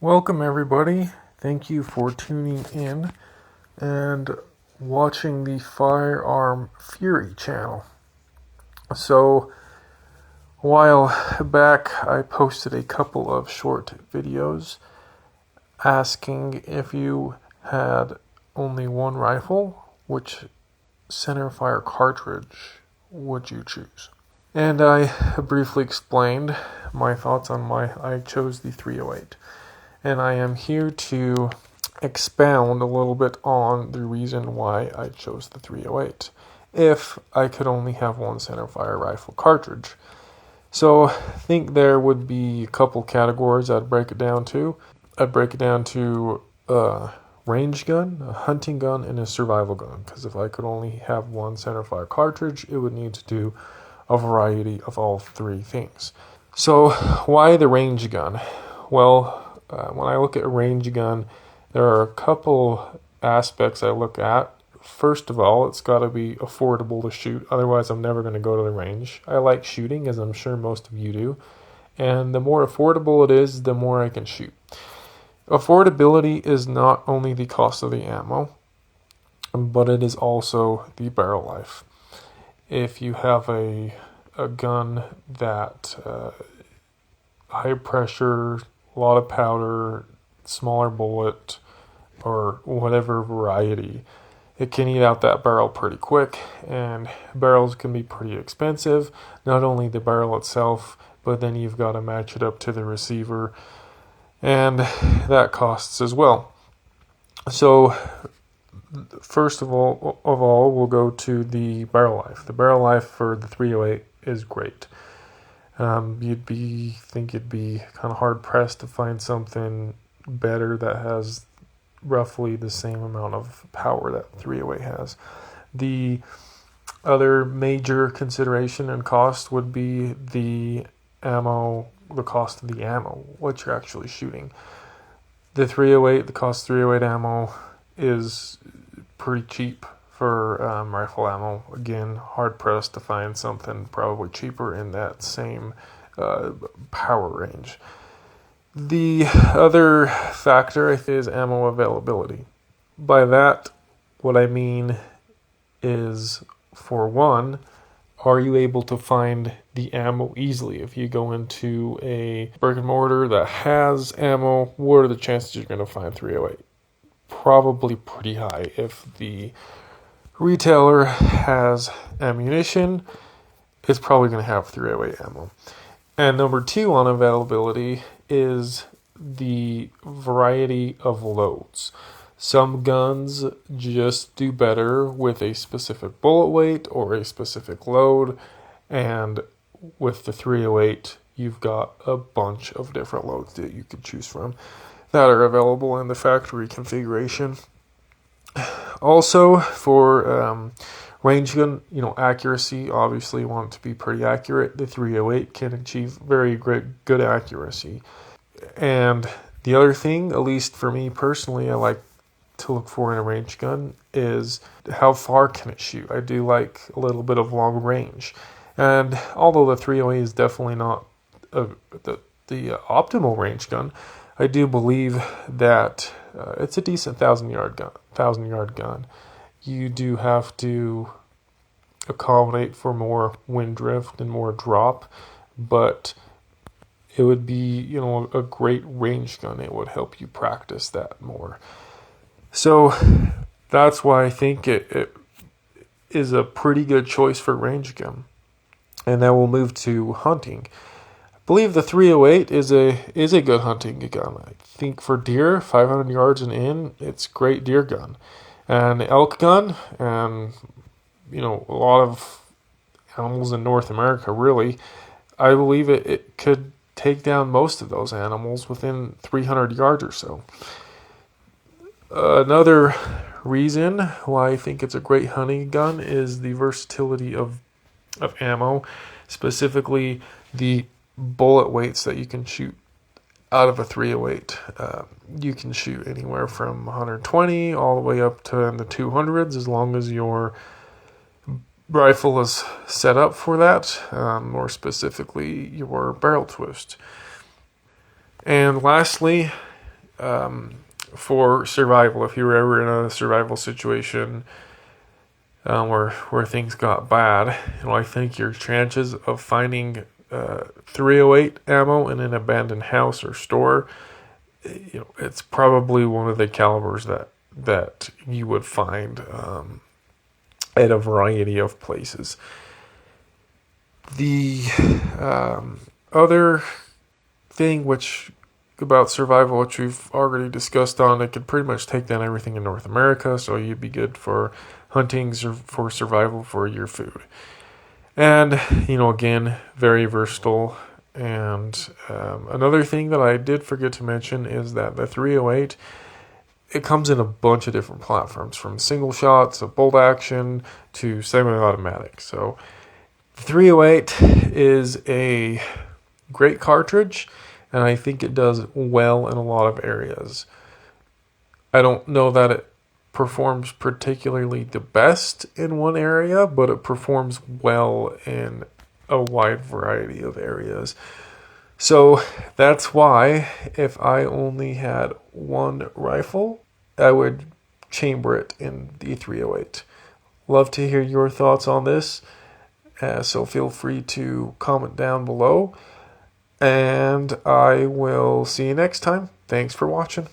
Welcome everybody. Thank you for tuning in and watching the Firearm Fury channel. So, a while back I posted a couple of short videos asking if you had only one rifle, which centerfire cartridge would you choose? And I briefly explained my thoughts on why I chose the 308. And I am here to expound a little bit on the reason why I chose the 308 if I could only have one centerfire rifle cartridge. So I think there would be a couple categories I'd break it down to. I'd break it down to a range gun, a hunting gun, and a survival gun, because if I could only have one centerfire cartridge, it would need to do a variety of all three things. So why the range gun? Well, when I look at a range gun, there are a couple aspects I look at. First of all, it's got to be affordable to shoot. Otherwise, I'm never going to go to the range. I like shooting, as I'm sure most of you do. And the more affordable it is, the more I can shoot. Affordability is not only the cost of the ammo, but it is also the barrel life. If you have a gun that high pressure, a lot of powder, smaller bullet, or whatever variety, it can eat out that barrel pretty quick, and barrels can be pretty expensive. Not only the barrel itself, but then you've got to match it up to the receiver, and that costs as well. So first of all, we'll go to the barrel life. The barrel life for the 308 is great. You'd be kind of hard pressed to find something better that has roughly the same amount of power that 308 has. The other major consideration and cost would be the ammo, the cost of the ammo, what you're actually shooting. The cost of 308 ammo is pretty cheap for rifle ammo. Again, hard pressed to find something probably cheaper in that same power range. The other factor is ammo availability. By that, what I mean is, for one, are you able to find the ammo easily? If you go into a brick and mortar that has ammo, what are the chances you're going to find 308? Probably pretty high. If the retailer has ammunition, it's probably going to have 308 ammo. And number two on availability is the variety of loads. Some guns just do better with a specific bullet weight or a specific load, and with the 308, you've got a bunch of different loads that you could choose from that are available in the factory configuration. Also, for range gun, accuracy, obviously you want it to be pretty accurate. The 308 can achieve very good accuracy. And the other thing, at least for me personally, I like to look for in a range gun is how far can it shoot. I do like a little bit of long range. And although the 308 is definitely not the optimal range gun, I do believe that it's a decent 1,000-yard gun. You do have to accommodate for more wind drift and more drop, but it would be, a great range gun. It would help you practice that more. So that's why I think it is a pretty good choice for range gun. And then we'll move to hunting. I believe the 308 is a good hunting gun. I think for deer, 500 yards and in, it's a great deer gun. And elk gun, and a lot of animals in North America, really, I believe it could take down most of those animals within 300 yards or so. Another reason why I think it's a great hunting gun is the versatility of ammo, specifically the bullet weights that you can shoot out of a 308. You can shoot anywhere from 120 all the way up to in the 200s, as long as your rifle is set up for that, more specifically your barrel twist. And lastly, for survival. If you were ever in a survival situation where things got bad, I think your chances of finding 308 ammo in an abandoned house or store, it's probably one of the calibers that you would find at a variety of places. The other thing about survival, which we've already discussed on, it could pretty much take down everything in North America, so you'd be good for hunting, for survival, for your food. And, again, very versatile. And another thing that I did forget to mention is that the 308, it comes in a bunch of different platforms, from single shots to bolt action to semi-automatic. So the 308 is a great cartridge, and I think it does well in a lot of areas. I don't know that it performs particularly the best in one area, but it performs well in a wide variety of areas. So that's why if I only had one rifle, I would chamber it in the 308. Love to hear your thoughts on this, so feel free to comment down below. And I will see you next time. Thanks for watching.